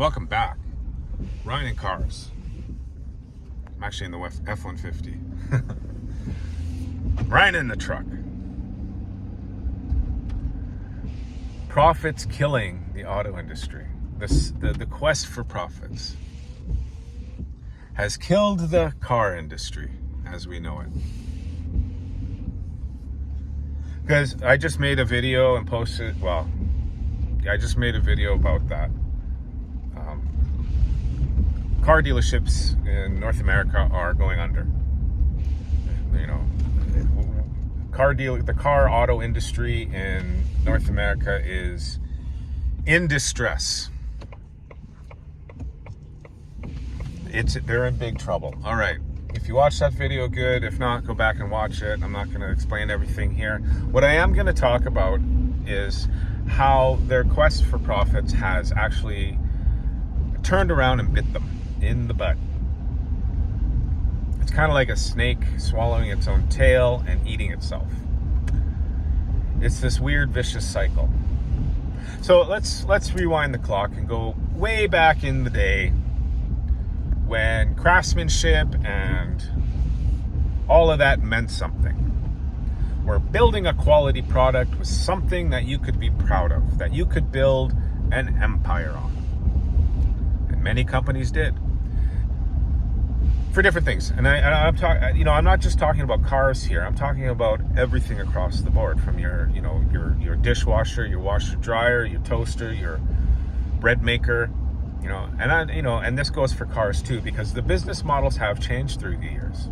Welcome back. Ryan in Cars. I'm actually in the F-150. Ryan in the truck. Profits killing the auto industry. The quest for profits has killed the car industry as we know it. Because I just made a video and posted, I just made a video about that. Car dealerships in North America are going under. You know, the car auto industry in North America is in distress. They're in big trouble. All right. If you watched that video, good. If not, go back and watch it. I'm not going to explain everything here. What I am going to talk about is how their quest for profits has actually turned around and bit them in the butt. It's kind of like a snake swallowing its own tail and eating itself. It's this weird, vicious cycle. So let's rewind the clock and go way back in the day when craftsmanship and all of that meant something. Where building a quality product was something that you could be proud of, that you could build an empire on. And many companies did. For different things. And I'm not just talking about cars here. I'm talking about everything across the board, from your dishwasher, your washer dryer, your toaster, your bread maker, and this goes for cars too, because the business models have changed through the years.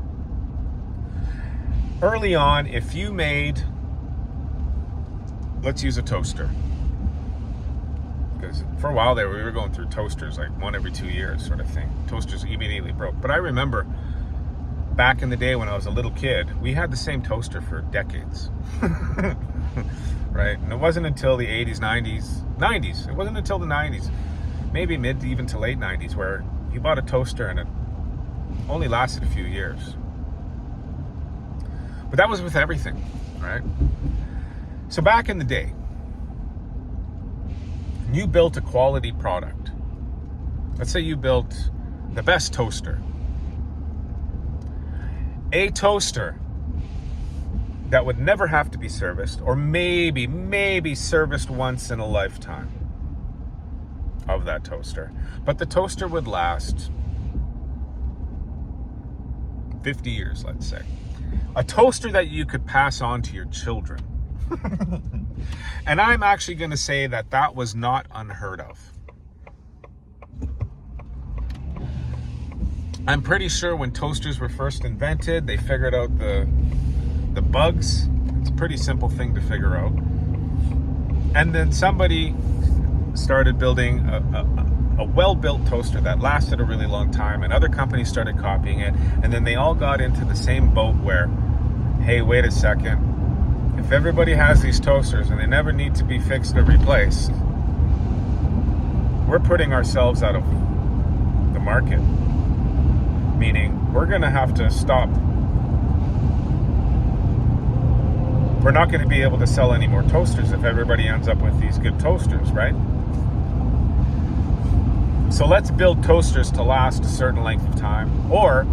Early on, if you made, let's use a toaster, because for a while there we were going through toasters like one every 2 years sort of thing. Toasters immediately broke. But I remember back in the day when I was a little kid, we had the same toaster for decades. Right? And it wasn't until the 80s, 90s. It wasn't until the 90s, maybe mid even to late 90s, where you bought a toaster and it only lasted a few years. But that was with everything, right? So back in the day, you built a quality product. Let's say you built the best toaster. A toaster that would never have to be serviced, or maybe serviced once in a lifetime of that toaster. But the toaster would last 50 years, let's say. A toaster that you could pass on to your children. And I'm actually going to say that was not unheard of. I'm pretty sure when toasters were first invented, they figured out the bugs. It's a pretty simple thing to figure out. And then somebody started building a well-built toaster that lasted a really long time, and other companies started copying it, and then they all got into the same boat where, hey, wait a second, if everybody has these toasters and they never need to be fixed or replaced, we're putting ourselves out of the market. Meaning, we're going to have to stop. We're not going to be able to sell any more toasters if everybody ends up with these good toasters, right? So let's build toasters to last a certain length of time. Or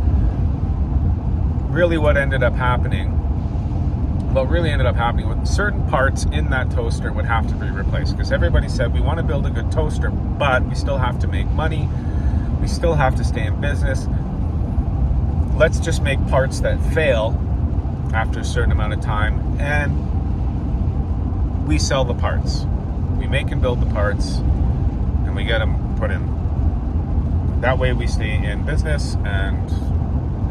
really what ended up happening with certain parts in that toaster would have to be replaced, because everybody said, we want to build a good toaster, but we still have to make money. We still have to stay in business. Let's just make parts that fail after a certain amount of time, and we sell the parts. We make and build the parts, and we get them put in. That way we stay in business, and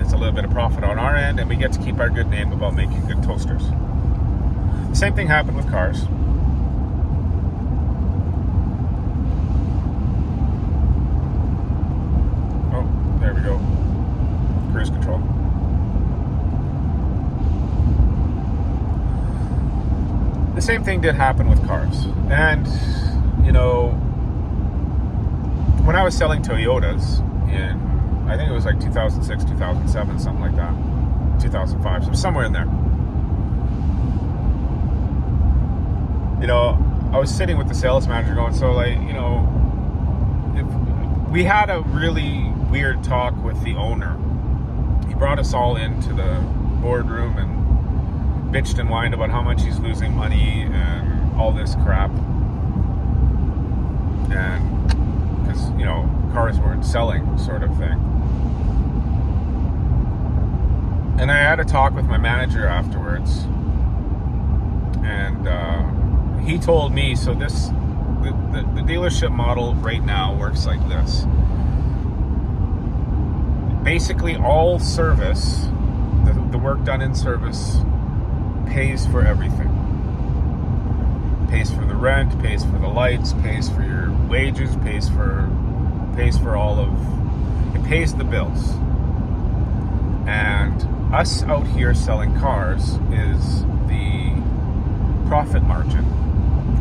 it's a little bit of profit on our end, and we get to keep our good name about making good toasters. The same thing happened with cars. Oh, there we go. Cruise control. The same thing did happen with cars. And, when I was selling Toyotas in, I think it was like 2006, 2007, something like that, 2005, so somewhere in there. I was sitting with the sales manager going, so we had a really weird talk with the owner. He brought us all into the boardroom and bitched and whined about how much he's losing money and all this crap. And because, you know, cars weren't selling, sort of thing. And I had a talk with my manager afterwards. And he told me, so this, the dealership model right now works like this. Basically, all service, the work done in service, pays for everything. Pays for the rent, pays for the lights, pays for your wages, pays for all of, it pays the bills. And us out here selling cars is the profit margin,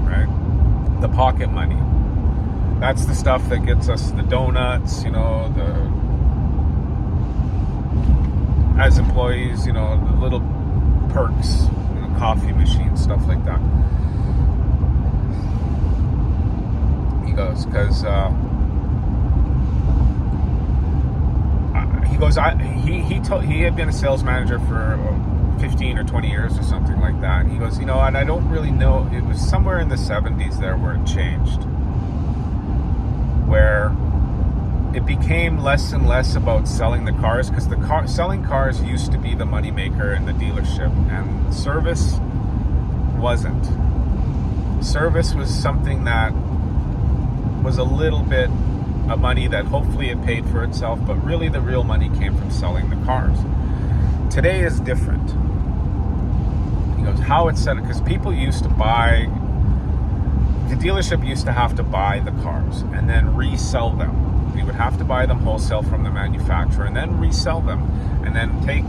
right? The pocket money. That's the stuff that gets us the donuts, you know, as employees, you know, the little perks, you know, coffee machines, stuff like that. He goes, because he had been a sales manager for 15 or 20 years or something like that. And he goes, you know, and I don't really know, it was somewhere in the 70s there where it changed, where it became less and less about selling the cars, because selling cars used to be the moneymaker in the dealership, and service wasn't. Service was something that was a little bit of money that hopefully it paid for itself, but really the real money came from selling the cars. Today is different. He goes, how it's set up, because people used to buy, the dealership used to have to buy the cars and then resell them. We would have to buy them wholesale from the manufacturer and then resell them and then take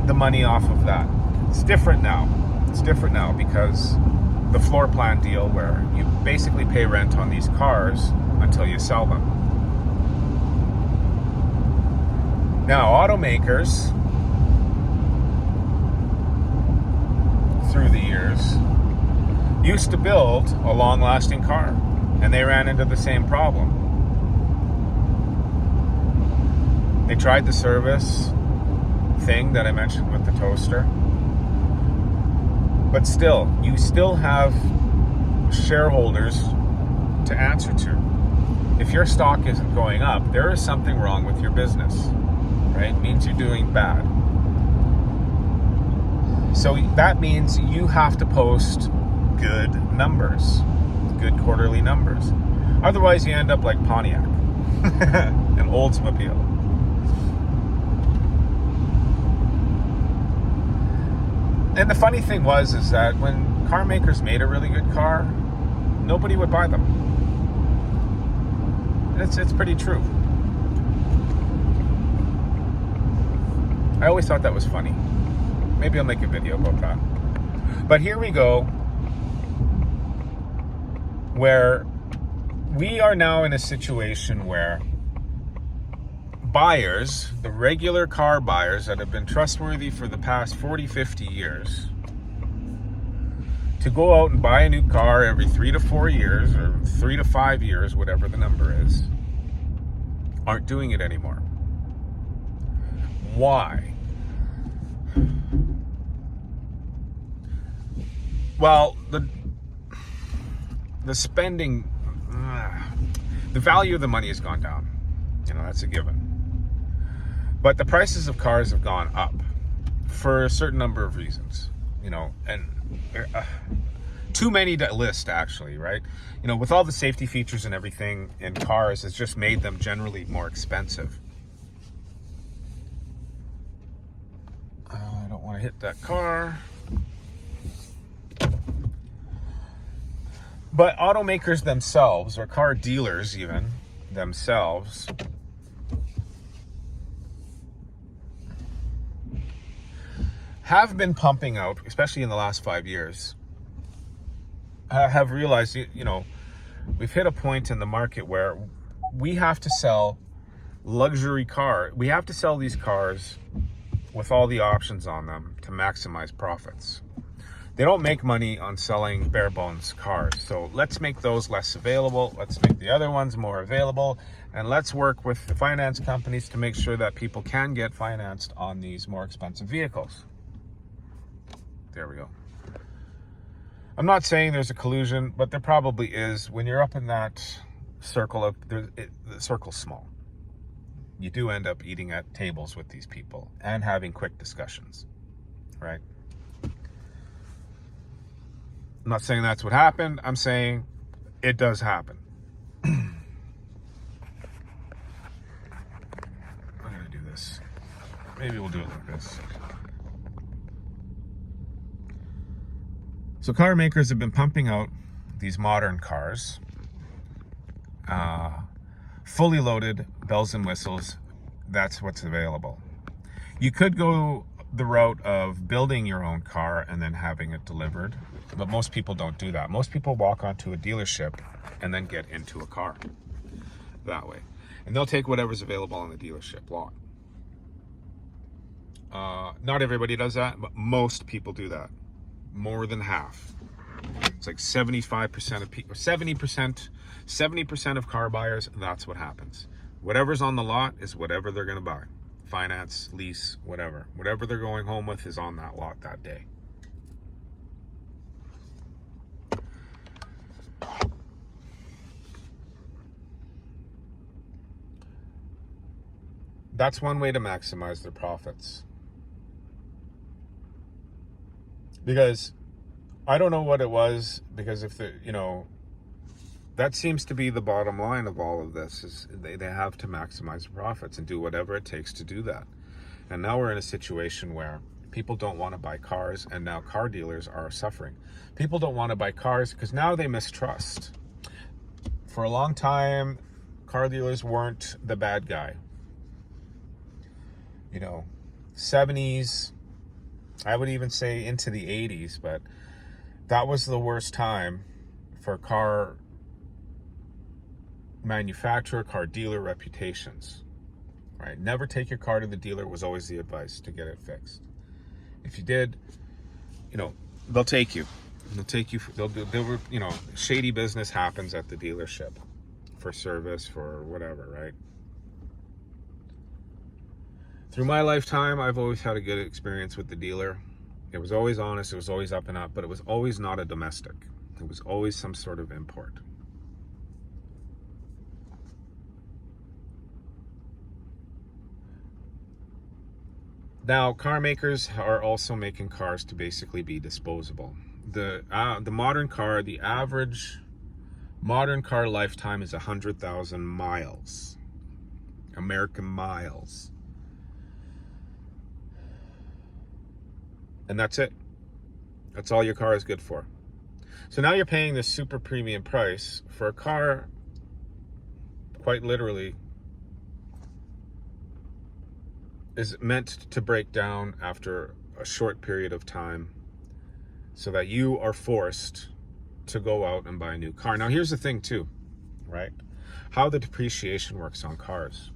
the money off of that. It's different now. It's different now because the floor plan deal where you basically pay rent on these cars until you sell them. Now, automakers, through the years, used to build a long-lasting car, and they ran into the same problem. They tried the service thing that I mentioned with the toaster, but still, you still have shareholders to answer to. If your stock isn't going up, there is something wrong with your business, right? It means you're doing bad. So that means you have to post good numbers, good quarterly numbers. Otherwise, you end up like Pontiac, an Oldsmobile. And the funny thing is that when car makers made a really good car, nobody would buy them. It's pretty true. I always thought that was funny. Maybe I'll make a video about that. But here we go, where we are now in a situation where buyers, the regular car buyers that have been trustworthy for the past 40, 50 years, to go out and buy a new car every 3 to 4 years or 3 to 5 years, whatever the number is, aren't doing it anymore. Why? Well, the spending, the value of the money has gone down. You know, that's a given. But the prices of cars have gone up for a certain number of reasons, you know, and too many to list, actually, right? You know, with all the safety features and everything in cars, it's just made them generally more expensive. I don't want to hit that car. But automakers themselves, or car dealers even themselves, have been pumping out, especially in the last 5 years, have realized, you know, we've hit a point in the market where we have to sell luxury car. We have to sell these cars with all the options on them to maximize profits. They don't make money on selling bare bones cars. So let's make those less available. Let's make the other ones more available. And let's work with the finance companies to make sure that people can get financed on these more expensive vehicles. There we go. I'm not saying there's a collusion, but there probably is. When you're up in that circle of, the circle's small. You do end up eating at tables with these people and having quick discussions, right? I'm not saying that's what happened. I'm saying it does happen. I'm gonna do this. Maybe we'll do it like this. So car makers have been pumping out these modern cars, fully loaded, bells and whistles. That's what's available. You could go the route of building your own car and then having it delivered, but most people don't do that. Most people walk onto a dealership and then get into a car that way, and they'll take whatever's available on the dealership lot. Not everybody does that, but most people do that. More than half. It's like 75% of people, 70% of car buyers, that's what happens. Whatever's on the lot is whatever they're going to buy. Finance, lease, whatever. Whatever they're going home with is on that lot that day. That's one way to maximize their profits. Because I don't know what it was, because if the, that seems to be the bottom line of all of this, is they have to maximize profits and do whatever it takes to do that. And now we're in a situation where people don't want to buy cars, and now car dealers are suffering. People don't want to buy cars because now they mistrust. For a long time, car dealers weren't the bad guy. 70s, I would even say into the 80s, but that was the worst time for car manufacturer, car dealer reputations, right? Never take your car to the dealer was always the advice to get it fixed. If you did, they'll take you. Shady business happens at the dealership for service, for whatever, right? Through my lifetime, I've always had a good experience with the dealer. It was always honest, it was always up and up, but it was always not a domestic. It was always some sort of import. Now, car makers are also making cars to basically be disposable. The modern car, the average modern car lifetime is 100,000 miles, American miles. And that's it. That's all your car is good for. So now you're paying this super premium price for a car, quite literally, is meant to break down after a short period of time, so that you are forced to go out and buy a new car. Now here's the thing too, right? How the depreciation works on cars.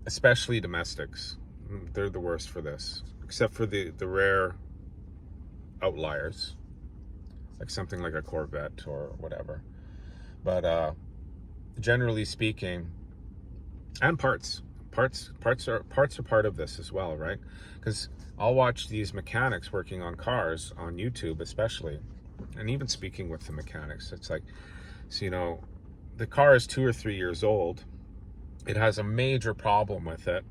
Especially domestics. They're the worst for this, except for the rare outliers, like something like a Corvette or whatever. But generally speaking, and parts are part of this as well, right? Because I'll watch these mechanics working on cars on YouTube, especially, and even speaking with the mechanics, it's like, so the car is 2 or 3 years old. It has a major problem with it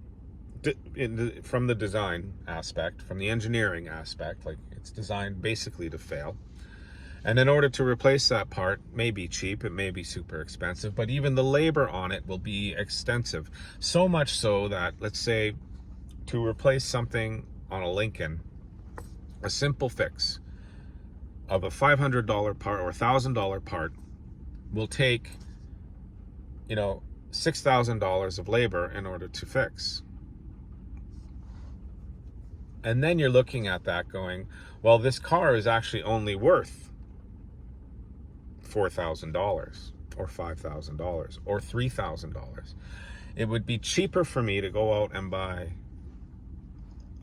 from the design aspect, from the engineering aspect, like it's designed basically to fail. And in order to replace that part, may be cheap, it may be super expensive, but even the labor on it will be extensive. So much so that, let's say, to replace something on a Lincoln, a simple fix of a $500 part or $1,000 part will take, $6,000 of labor in order to fix. And then you're looking at that going, well, this car is actually only worth $4,000 or $5,000 or $3,000. It would be cheaper for me to go out and buy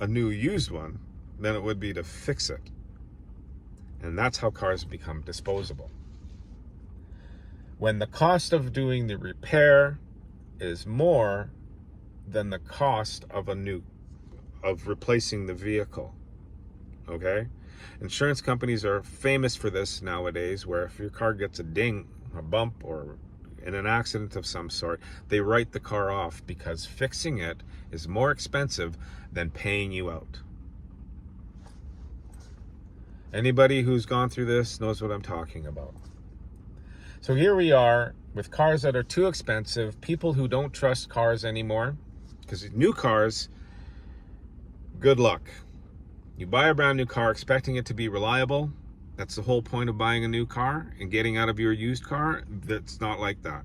a new used one than it would be to fix it. And that's how cars become disposable. When the cost of doing the repair is more than the cost of replacing the vehicle. Okay? Insurance companies are famous for this nowadays, where if your car gets a ding, a bump, or in an accident of some sort, they write the car off because fixing it is more expensive than paying you out. Anybody who's gone through this knows what I'm talking about. So here we are with cars that are too expensive, people who don't trust cars anymore, because new cars, good luck. You buy a brand new car expecting it to be reliable. That's the whole point of buying a new car and getting out of your used car. That's not like that.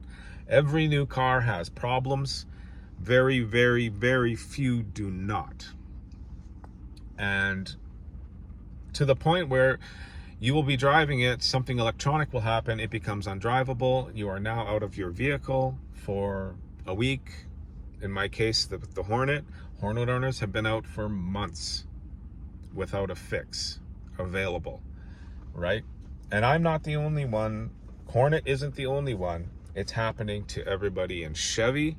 Every new car has problems. Very, very, very few do not. And to the point where you will be driving it, something electronic will happen, it becomes undrivable. You are now out of your vehicle for a week. In my case, the Hornet owners have been out for months without a fix available, right? And I'm not the only one. Hornet isn't the only one. It's happening to everybody in Chevy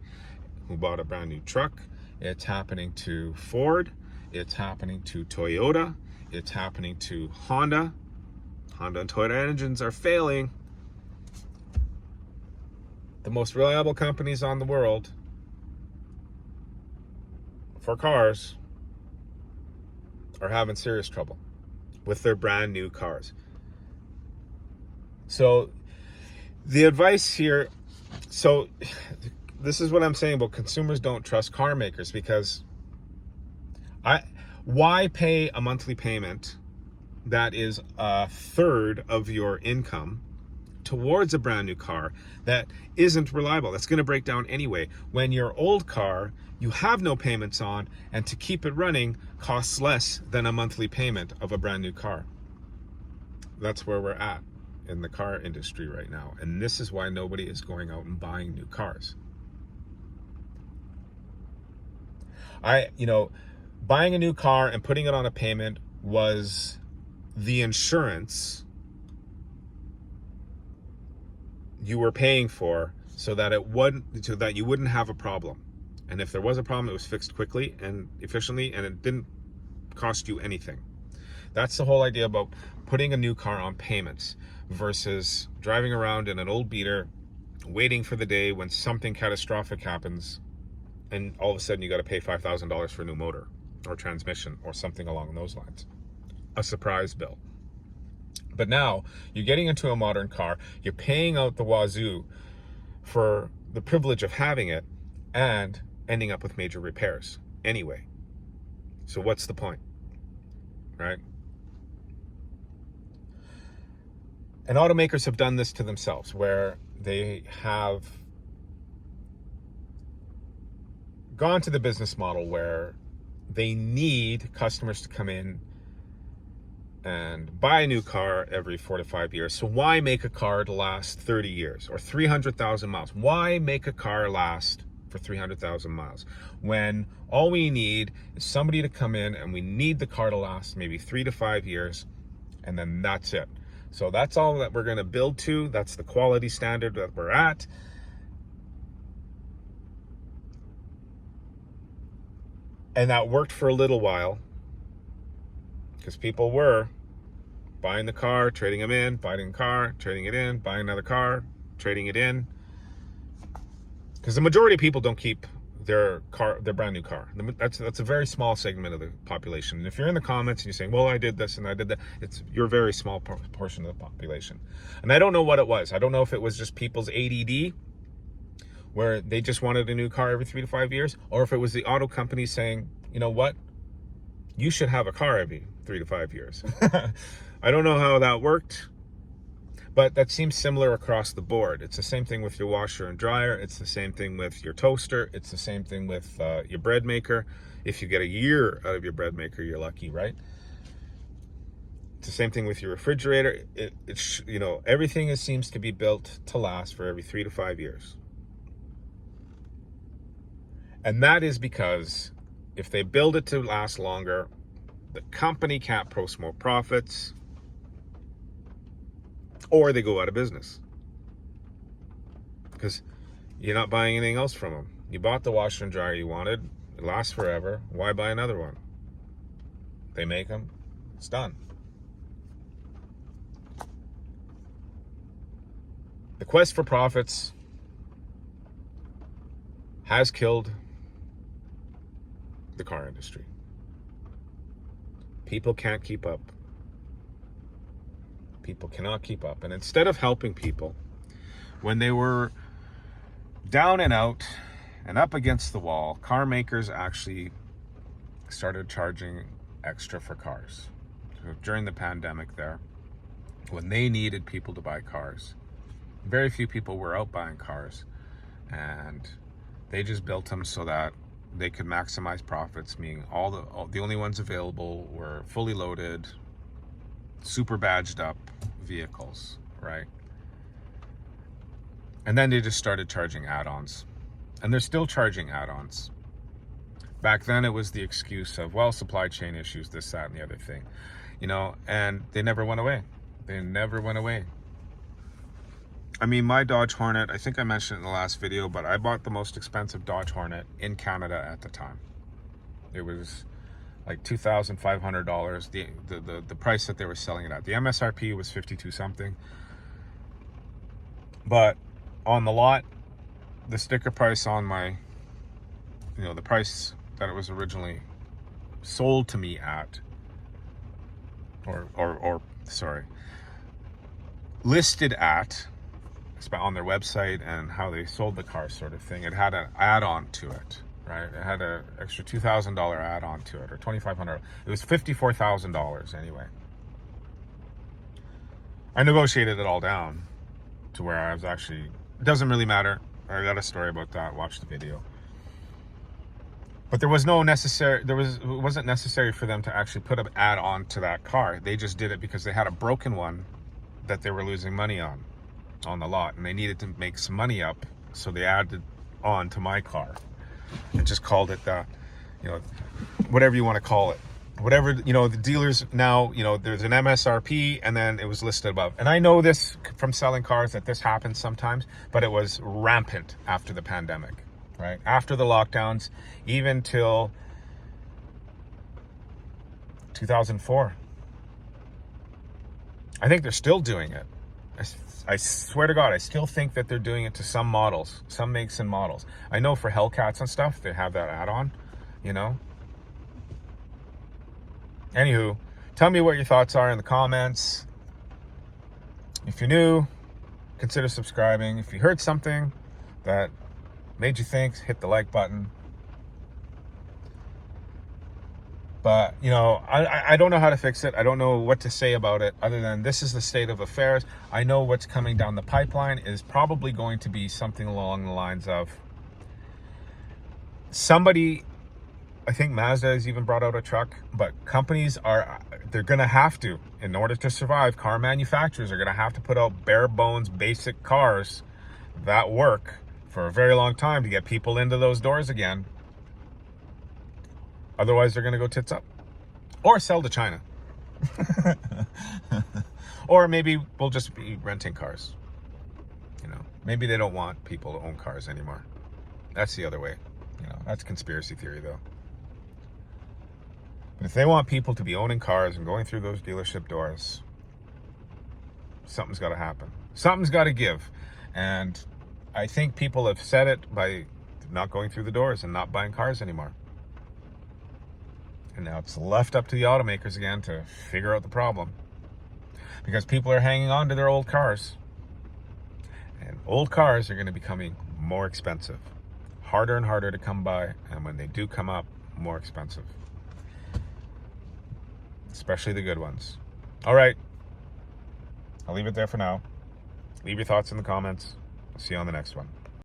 who bought a brand new truck. It's happening to Ford. It's happening to Toyota. It's happening to Honda. Honda and Toyota engines are failing. The most reliable companies on the world for cars are having serious trouble with their brand new cars. So the advice here, so this is what I'm saying about consumers don't trust car makers, because why pay a monthly payment that is a third of your income towards a brand new car that isn't reliable, that's going to break down anyway, when your old car you have no payments on, and to keep it running costs less than a monthly payment of a brand new car. That's where we're at in the car industry right now, and this is why nobody is going out and buying new cars. Buying a new car and putting it on a payment was the insurance you were paying for so that you wouldn't have a problem. And if there was a problem, it was fixed quickly and efficiently, and it didn't cost you anything. That's the whole idea about putting a new car on payments versus driving around in an old beater, waiting for the day when something catastrophic happens, and all of a sudden you got to pay $5,000 for a new motor or transmission or something along those lines. A surprise bill. But now you're getting into a modern car, you're paying out the wazoo for the privilege of having it, and ending up with major repairs anyway. So what's the point, right? And automakers have done this to themselves, where they have gone to the business model where they need customers to come in and buy a new car every 4 to 5 years. So why make a car to last 30 years or 300,000 miles? Why make a car last for 300,000 miles when all we need is somebody to come in, and we need the car to last maybe 3 to 5 years, and then that's it. So that's all that we're going to build to. That's the quality standard that we're at. And that worked for a little while, because people were buying the car, trading them in, buying a car, trading it in, buying another car, trading it in. Because the majority of people don't keep their brand new car. That's a very small segment of the population. And if you're in the comments and you're saying, well, I did this and I did that, you're a very small portion of the population. And I don't know what it was. I don't know if it was just people's ADD, where they just wanted a new car every 3 to 5 years, or if it was the auto company saying, you know what, you should have a car every 3 to 5 years. I don't know how that worked, but that seems similar across the board. It's the same thing with your washer and dryer. It's the same thing with your toaster. It's the same thing with your bread maker. If you get a year out of your bread maker, you're lucky, right? It's the same thing with your refrigerator. Everything seems to be built to last for every 3 to 5 years. And that is because if they build it to last longer, the company can't post more profits, or they go out of business. Because you're not buying anything else from them. You bought the washer and dryer you wanted. It lasts forever. Why buy another one? They make them. It's done. The quest for profits has killed the car industry. People can't keep up. People cannot keep up. And instead of helping people when they were down and out and up against the wall, car makers actually started charging extra for cars. So during the pandemic there, when they needed people to buy cars, very few people were out buying cars, and they just built them so that they could maximize profits, meaning the only ones available were fully loaded, super badged up vehicles, right? And then they just started charging add-ons, and they're still charging add-ons. Back then it was the excuse of, well, supply chain issues, this, that, and the other thing, and they never went away. They never went away. I mean, my Dodge Hornet, I think I mentioned it in the last video, but I bought the most expensive Dodge Hornet in Canada at the time. It was like $2,500, the price that they were selling it at. The MSRP was 52 something. But on the lot, the sticker price on my, the price that it was originally sold to me at, listed at, on their website and how they sold the car sort of thing, it had an add-on to it, right? It had an extra $2,000 add-on to it, or $2,500. It was $54,000 anyway. I negotiated it all down to where I was actually, it doesn't really matter. I got a story about that. Watch the video. But it wasn't necessary for them to actually put an add-on to that car. They just did it because they had a broken one that they were losing money on the lot, and they needed to make some money up, so they added on to my car and just called it that, whatever you want to call it, whatever, the dealers now, there's an MSRP and then it was listed above. And I know this from selling cars that this happens sometimes, but it was rampant after the pandemic, right? After the lockdowns, even till 2004. I think they're still doing it. I swear to God, I still think that they're doing it to some models, some makes and models. I know for Hellcats and stuff, they have that add-on, Anywho, tell me what your thoughts are in the comments. If you're new, consider subscribing. If you heard something that made you think, hit the like button. But, I don't know how to fix it. I don't know what to say about it other than this is the state of affairs. I know what's coming down the pipeline is probably going to be something along the lines of somebody, I think Mazda has even brought out a truck, but companies they're going to have to, in order to survive, car manufacturers are going to have to put out bare bones, basic cars that work for a very long time to get people into those doors again. Otherwise, they're going to go tits up. Or sell to China. Or maybe we'll just be renting cars. Maybe they don't want people to own cars anymore. That's the other way. That's conspiracy theory, though. But if they want people to be owning cars and going through those dealership doors, something's got to happen. Something's got to give. And I think people have said it by not going through the doors and not buying cars anymore. And now it's left up to the automakers again to figure out the problem. Because people are hanging on to their old cars. And old cars are going to be becoming more expensive. Harder and harder to come by. And when they do come up, more expensive. Especially the good ones. All right. I'll leave it there for now. Leave your thoughts in the comments. See you on the next one.